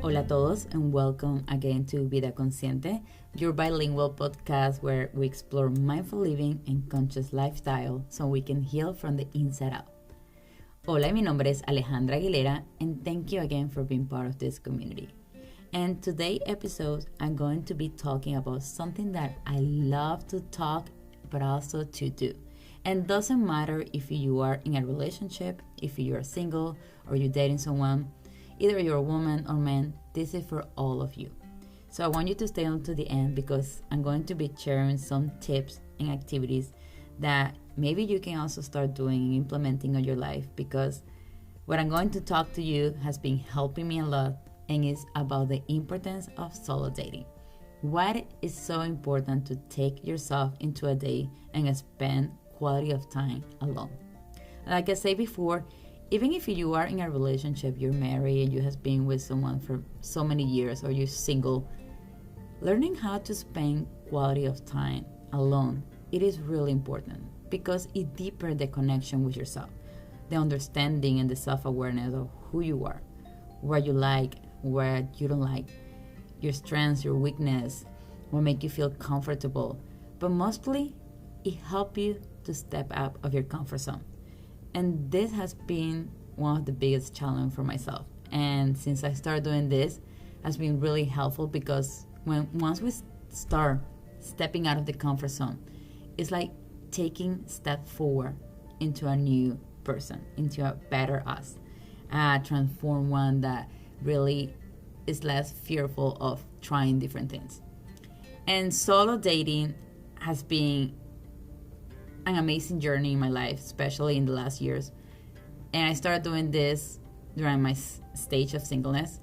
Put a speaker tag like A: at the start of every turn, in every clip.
A: Hola a todos and welcome again to Vida Consciente, your bilingual podcast where we explore mindful living and conscious lifestyle so we can heal from the inside out. Hola, mi nombre es Alejandra and thank you again for being part of this community. And today's episode, I'm going to be talking about something that I love to talk but also to do. And doesn't matter if you are in a relationship, if you are single or you're dating someone, either you're a woman or man, this is for all of you. So I want you to stay on to the end because I'm going to be sharing some tips and activities that maybe you can also start doing and implementing on your life, because what I'm going to talk to you has been helping me a lot and is about the importance of solo dating. Why it is so important to take yourself into a day and spend quality of time alone. Like I said before, even if you are in a relationship, you're married and you have been with someone for so many years, or you're single, learning how to spend quality of time alone, it is really important because it deepens the connection with yourself, the understanding and the self-awareness of who you are, what you like, what you don't like, your strengths, your weakness, what make you feel comfortable. But mostly, it helps you to step out of your comfort zone. And this has been one of the biggest challenges for myself. And since I started doing this, has been really helpful because once we start stepping out of the comfort zone, it's like taking a step forward into a new person, into a better us, a transformed one that really is less fearful of trying different things. And solo dating has been an amazing journey in my life, especially in the last years. And I started doing this during my stage of singleness.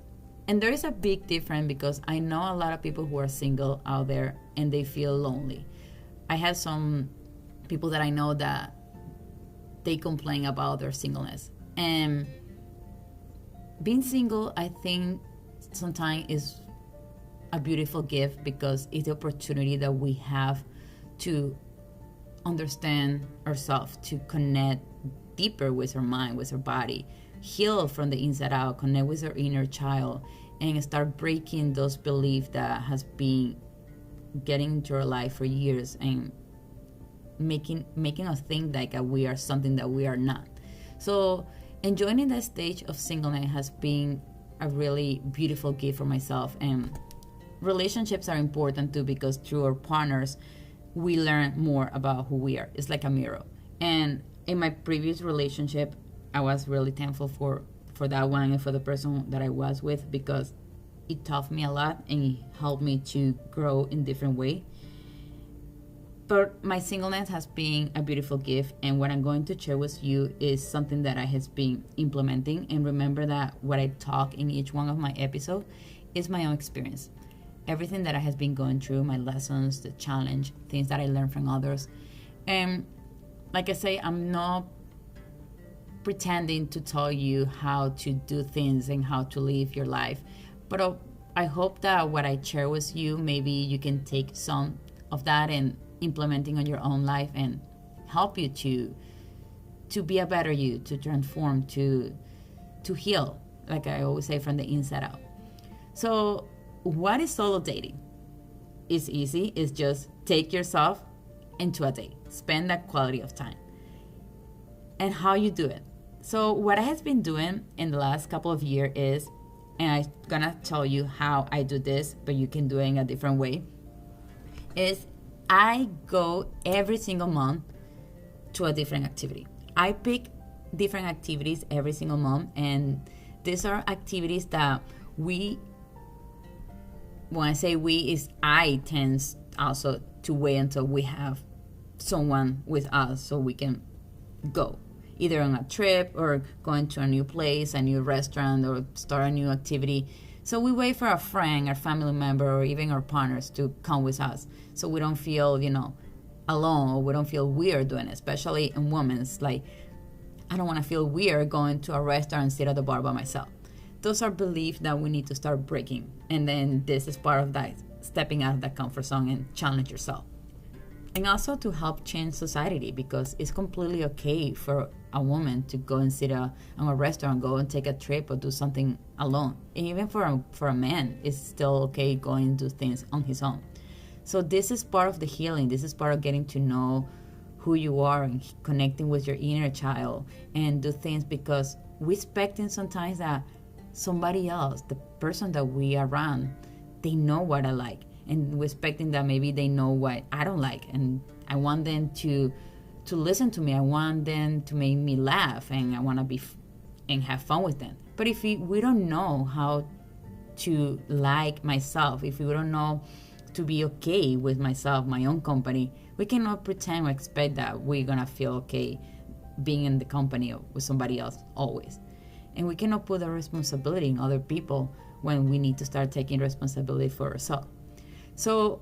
A: And there is a big difference because I know a lot of people who are single out there and they feel lonely. I have some people that I know that they complain about their singleness. And being single, I think sometimes is a beautiful gift because it's the opportunity that we have to understand ourselves, to connect deeper with our mind, with our body, heal from the inside out, connect with our inner child, and start breaking those beliefs that has been getting into our life for years and making us think like we are something that we are not. So enjoying that stage of singleness has been a really beautiful gift for myself. And relationships are important too because through our partners we learn more about who we are. It's like a mirror. And in my previous relationship, I was really thankful for that one and for the person that I was with because it taught me a lot and it helped me to grow in different ways. But my singleness has been a beautiful gift, and what I'm going to share with you is something that I have been implementing. And remember that what I talk in each one of my episodes is my own experience. Everything that I have been going through, my lessons, the challenge, things that I learned from others. And like I say, I'm not pretending to tell you how to do things and how to live your life. But I hope that what I share with you, maybe you can take some of that and implementing on your own life and help you to be a better you, to transform, to heal, like I always say, from the inside out. So what is solo dating? It's easy. It's just take yourself into a date. Spend that quality of time. And how you do it. So what I have been doing in the last couple of years is, and I'm gonna tell you how I do this, but you can do it in a different way, is I go every single month to a different activity. I pick different activities every single month, and these are activities that when I say we, is I tend also to wait until we have someone with us so we can go. Either on a trip or going to a new place, a new restaurant, or start a new activity. So we wait for a friend, our family member, or even our partners to come with us so we don't feel, alone, or we don't feel weird doing it, especially in women. It's like, I don't want to feel weird going to a restaurant and sit at the bar by myself. Those are beliefs that we need to start breaking. And then this is part of that, stepping out of that comfort zone and challenge yourself. And also to help change society, because it's completely okay for a woman to go and sit on a restaurant, go and take a trip or do something alone. And even for a man, it's still okay going and do things on his own. So this is part of the healing. This is part of getting to know who you are and connecting with your inner child, and do things because we're expecting sometimes that somebody else, the person that we are around, they know what I like, and we're expecting that maybe they know what I don't like, and I want them to listen to me. I want them to make me laugh, and I want to be and have fun with them. But if we don't know how to like myself, if we don't know to be okay with myself, my own company, we cannot pretend or expect that we're gonna feel okay being in the company with somebody else always. And we cannot put the responsibility in other people when we need to start taking responsibility for ourselves. So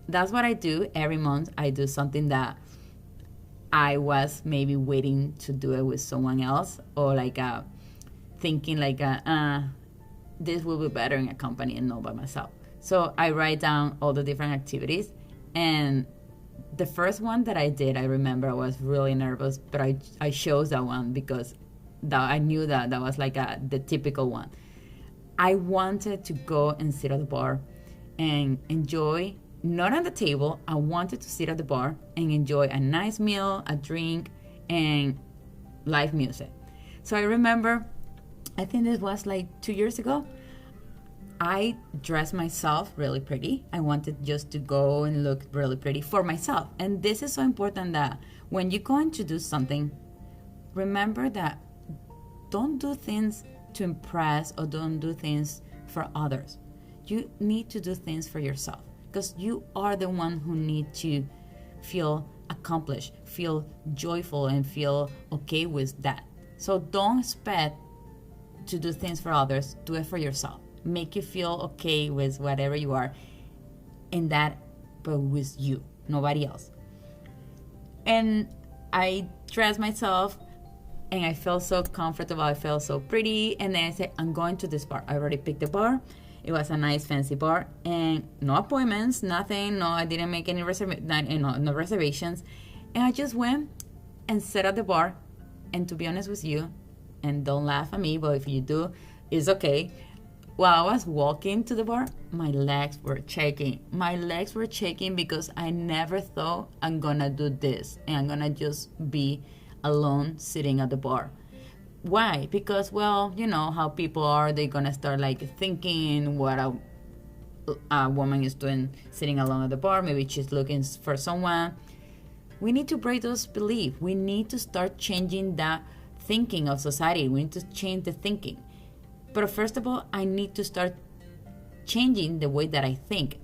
A: that's what I do every month. I do something that I was maybe waiting to do it with someone else, or like thinking like this will be better in a company and not by myself. So I write down all the different activities, and the first one that I did, I remember I was really nervous, but I chose that one because I knew that was like the typical one. I wanted to go and sit at the bar and enjoy, not on the table, I wanted to sit at the bar and enjoy a nice meal, a drink, and live music. So I remember, I think this was like 2 years ago, I dressed myself really pretty. I wanted just to go and look really pretty for myself. And this is so important, that when you're going to do something, remember that don't do things to impress or don't do things for others. You need to do things for yourself, because you are the one who need to feel accomplished, feel joyful, and feel okay with that. So don't expect to do things for others. Do it for yourself. Make you feel okay with whatever you are, and that, but with you, nobody else. And I dressed myself, and I felt so comfortable. I felt so pretty. And then I said, I'm going to this bar. I already picked the bar. It was a nice, fancy bar, and no appointments, nothing. No, I didn't make any no reservations. And I just went and sat at the bar. And to be honest with you, and don't laugh at me, but if you do, it's okay. While I was walking to the bar, my legs were shaking. My legs were shaking because I never thought I'm gonna do this and I'm gonna just be alone sitting at the bar. Why? Because, well, you know how people are. They're gonna start like thinking what a woman is doing sitting alone at the bar. Maybe she's looking for someone. We need to break those beliefs. We need to start changing that thinking of society. We need to change the thinking. But first of all, I need to start changing the way that I think,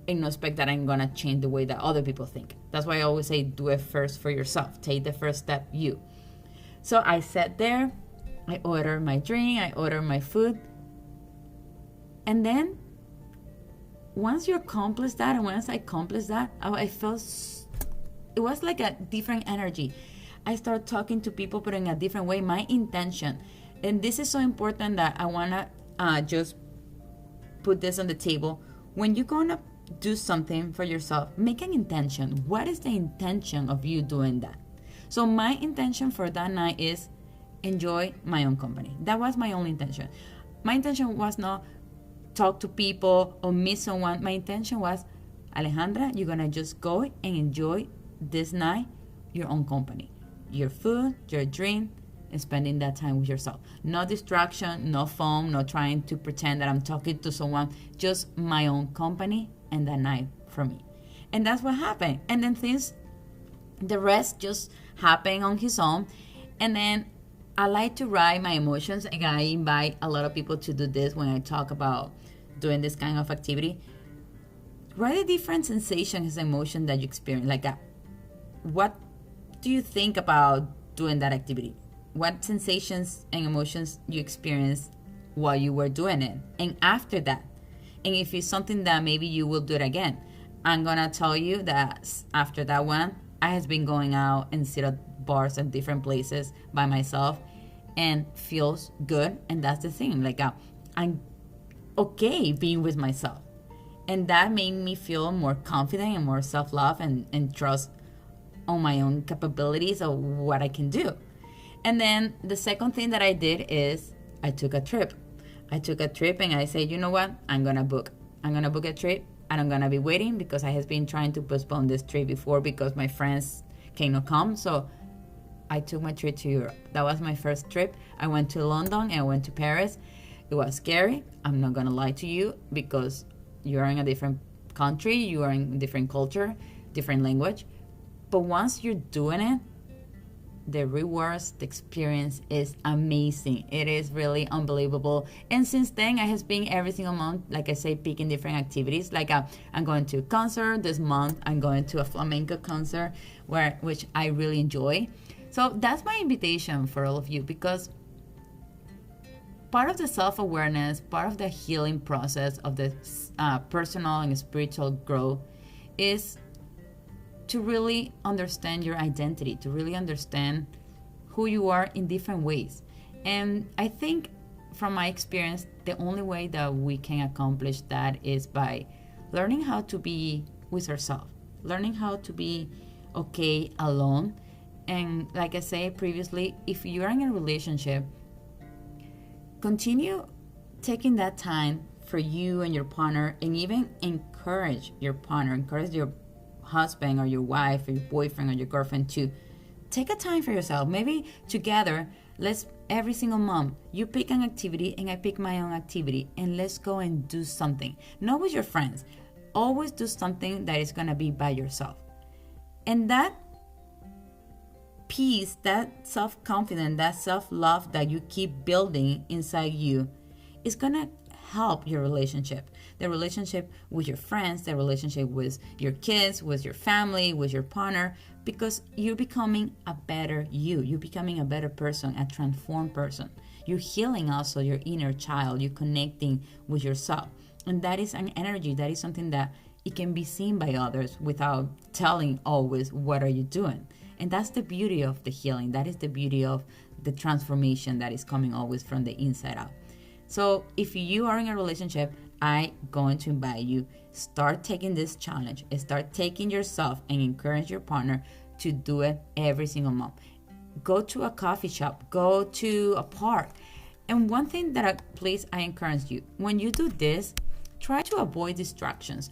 A: and not expect that I'm going to change the way that other people think. That's why I always say, do it first for yourself. Take the first step, you. So I sat there, I ordered my drink, I ordered my food. And then once you accomplish that, and once I accomplished that, I felt, it was like a different energy. I started talking to people, but in a different way, my intention. And this is so important that I want to just put this on the table. When you're going to do something for yourself, make an intention. What is the intention of you doing that? So my intention for that night is enjoy my own company. That was my only intention. My intention was not talk to people or meet someone. My intention was, Alejandra, you're going to just go and enjoy this night your own company. Your food, your drink, and spending that time with yourself. No distraction, no phone, no trying to pretend that I'm talking to someone. Just my own company and that night for me. And that's what happened. And then the rest just happened on his own. And then I like to write my emotions, and I invite a lot of people to do this when I talk about doing this kind of activity. Write the different sensations and emotions that you experience. Like, what do you think about doing that activity? What sensations and emotions you experienced while you were doing it, and after that. And if it's something that maybe you will do it again, I'm gonna tell you that after that one, I has been going out and sit at bars and different places by myself, and feels good. And that's the thing, like I'm okay being with myself, and that made me feel more confident and more self-love and trust on my own capabilities of what I can do. And then the second thing that I did is I took a trip. And I said, you know what? I'm going to book a trip, and I'm going to be waiting because I have been trying to postpone this trip before because my friends cannot come. So I took my trip to Europe. That was my first trip. I went to London and I went to Paris. It was scary. I'm not going to lie to you because you are in a different country, you are in a different culture, different language. But once you're doing it, the rewards, the experience is amazing. It is really unbelievable. And since then, I have been every single month, like I say, picking different activities. Like I'm going to a concert this month. I'm going to a flamenco concert, which I really enjoy. So that's my invitation for all of you, because part of the self-awareness, part of the healing process of the personal and spiritual growth is to really understand your identity, to really understand who you are in different ways. And I think from my experience, the only way that we can accomplish that is by learning how to be with ourselves, learning how to be okay alone. And like I said previously, if you are in a relationship, continue taking that time for you and your partner, and even encourage your partner, encourage your husband or your wife or your boyfriend or your girlfriend to take a time for yourself. Maybe together, let's every single month, you pick an activity and I pick my own activity, and let's go and do something. Not with your friends. Always do something that is going to be by yourself. And that peace, that self-confidence, that self-love that you keep building inside you is going to help your relationship. The relationship with your friends, the relationship with your kids, with your family, with your partner, because you're becoming a better you. You're becoming a better person, a transformed person. You're healing also your inner child. You're connecting with yourself. And that is an energy. That is something that it can be seen by others without telling always, what are you doing? And that's the beauty of the healing. That is the beauty of the transformation that is coming always from the inside out. So if you are in a relationship, I'm going to invite you, start taking this challenge, start taking yourself and encourage your partner to do it every single month. Go to a coffee shop, go to a park. And one thing that I encourage you, when you do this, try to avoid distractions.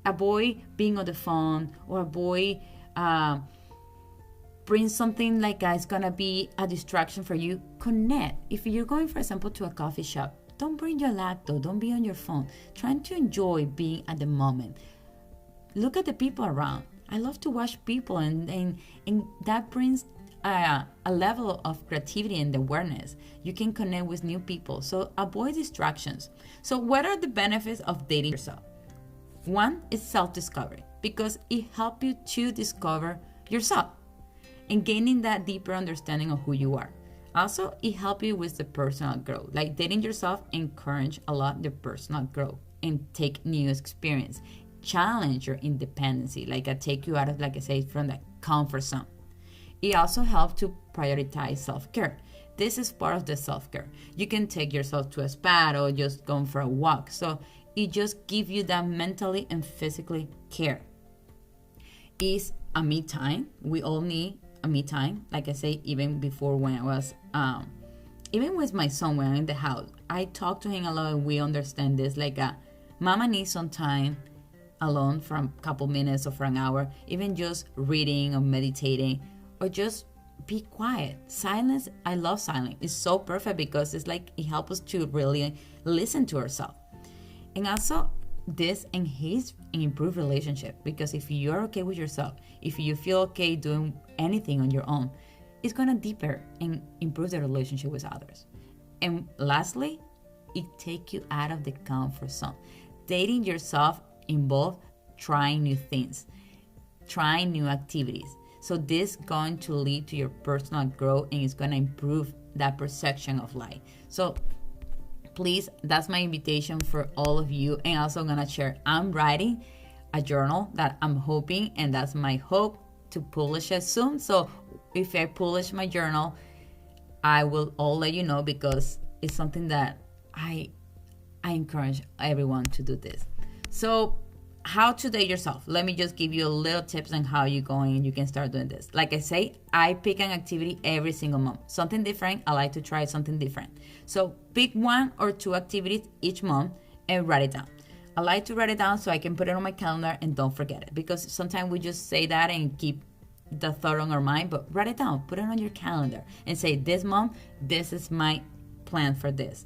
A: Avoid being on the phone, or avoid bring something like it's gonna be a distraction for you. Connect. If you're going, for example, to a coffee shop, don't bring your laptop, don't be on your phone. Trying to enjoy being at the moment. Look at the people around. I love to watch people, and that brings a level of creativity and awareness. You can connect with new people. So avoid distractions. So what are the benefits of dating yourself? One is self-discovery, because it helps you to discover yourself and gaining that deeper understanding of who you are. Also, it helps you with the personal growth. Like dating yourself encourage a lot the personal growth and take new experience. Challenge your independency. Like I take you out of, like I say, from the comfort zone. It also helps to prioritize self-care. This is part of the self-care. You can take yourself to a spa or just go for a walk. So it just gives you that mentally and physically care. It's a me time. We all need a me time. Like I say, even before when I was, even with my son when I'm in the house, I talk to him a lot, and we understand this. Like mama needs some time alone for a couple minutes or for an hour, even just reading or meditating, or just be quiet. Silence, I love silence. It's so perfect because it's like it helps us to really listen to ourselves. And also, this enhance and improve relationship, because if you're okay with yourself, if you feel okay doing anything on your own, it's going to deeper and improve the relationship with others. And lastly, it takes you out of the comfort zone. Dating yourself involves trying new things, trying new activities. So this is going to lead to your personal growth, and it's going to improve that perception of life. So please, that's my invitation for all of you. And also I'm going to share, I'm writing a journal that I'm hoping, and that's my hope, to publish it soon. So if I publish my journal, I will all let you know, because it's something that I encourage everyone to do this. So how to date yourself. Let me just give you a little tips on how you're going and you can start doing this. Like I say, I pick an activity every single month. Something different. I like to try something different. So pick 1 or 2 activities each month and write it down. I like to write it down so I can put it on my calendar and don't forget it. Because sometimes we just say that and keep the thought on our mind, but write it down. Put it on your calendar and say, this month, this is my plan for this.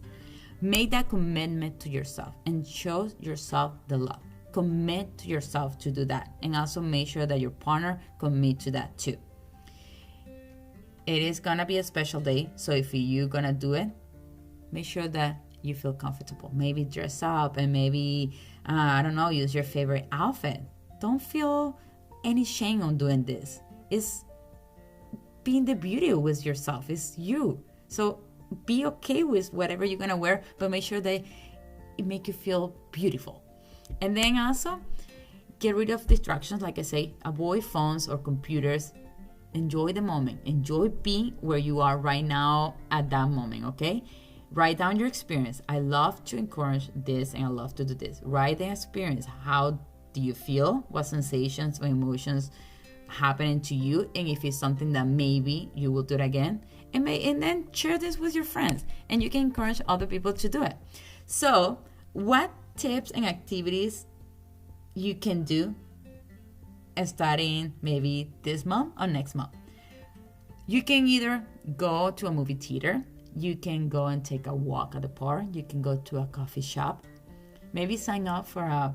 A: Make that commitment to yourself and show yourself the love. Commit to yourself to do that, and also make sure that your partner commit to that too. It is gonna be a special day, so if you're gonna do it, make sure that you feel comfortable. Maybe dress up and maybe I don't know, use your favorite outfit. Don't feel any shame on doing this. It's being the beauty with yourself. It's you. So be okay with whatever you're gonna wear, but make sure that it make you feel beautiful. And then also, get rid of distractions. Like I say, avoid phones or computers. Enjoy the moment. Enjoy being where you are right now at that moment, okay? Write down your experience. I love to encourage this and I love to do this. Write the experience. How do you feel? What sensations or emotions happening to you? And if it's something that maybe you will do it again. And then share this with your friends. And you can encourage other people to do it. So, what tips and activities you can do starting maybe this month or next month? You can either go to a movie theater, you can go and take a walk at the park, you can go to a coffee shop, maybe sign up for a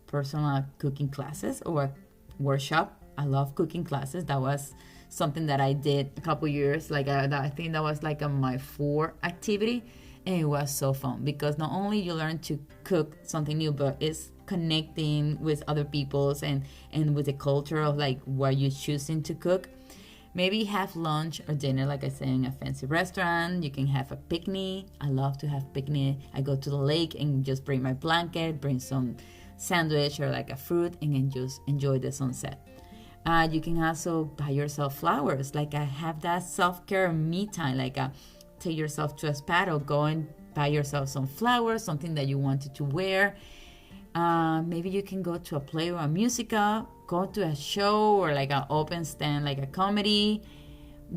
A: personal cooking classes or a workshop. I love cooking classes. That was something that I did a couple years, I think that was my 4th activity. And it was so fun because not only you learn to cook something new, but it's connecting with other people's and with the culture of what you're choosing to cook. Maybe have lunch or dinner, like I said, in a fancy restaurant. You can have a picnic. I love to have picnic. I go to the lake and just bring my blanket, bring some sandwich or a fruit, and then just enjoy the sunset. You can also buy yourself flowers. I have that self-care me time, take yourself to a spa or go and buy yourself some flowers, something that you wanted to wear. Maybe you can go to a play or a musical, go to a show or an open stand, a comedy.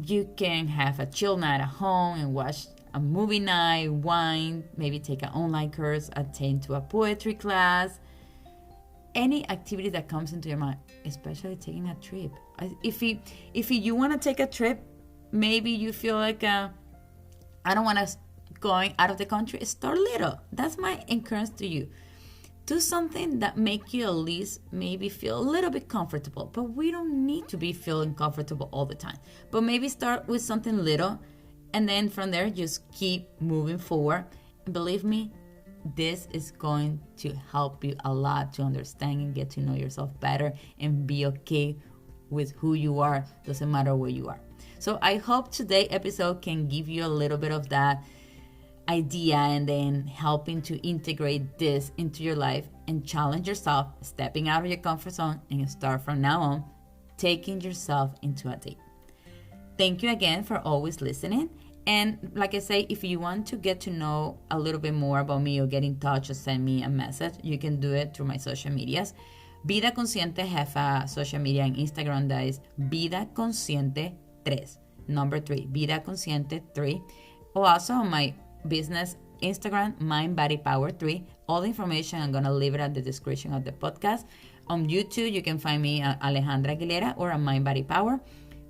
A: You can have a chill night at home and watch a movie night, wine, maybe take an online course, attend to a poetry class. Any activity that comes into your mind, especially taking a trip. If you want to take a trip, maybe you feel I don't want to going out of the country. Start little. That's my encouragement to you. Do something that make you at least maybe feel a little bit comfortable. But we don't need to be feeling comfortable all the time. But maybe start with something little, and then from there just keep moving forward. And believe me, this is going to help you a lot to understand and get to know yourself better and be okay with who you are. Doesn't matter where you are. So I hope today's episode can give you a little bit of that idea and then helping to integrate this into your life and challenge yourself, stepping out of your comfort zone and start from now on taking yourself into a date. Thank you again for always listening. And like I say, if you want to get to know a little bit more about me or get in touch or send me a message, you can do it through my social medias. Vida Consciente have a social media on Instagram that is Vida Consciente 3, number 3, Vida Consciente 3. Or also on my business Instagram, Mind Body Power 3. All the information I'm going to leave it at the description of the podcast. On YouTube, you can find me at Alejandra Aguilera or on Mind Body Power.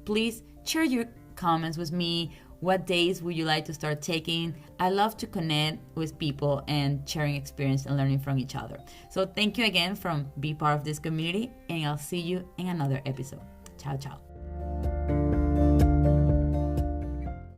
A: Please share your comments with me. What days would you like to start taking? I love to connect with people and sharing experience and learning from each other. So thank you again for being part of this community, and I'll see you in another episode. Ciao, ciao.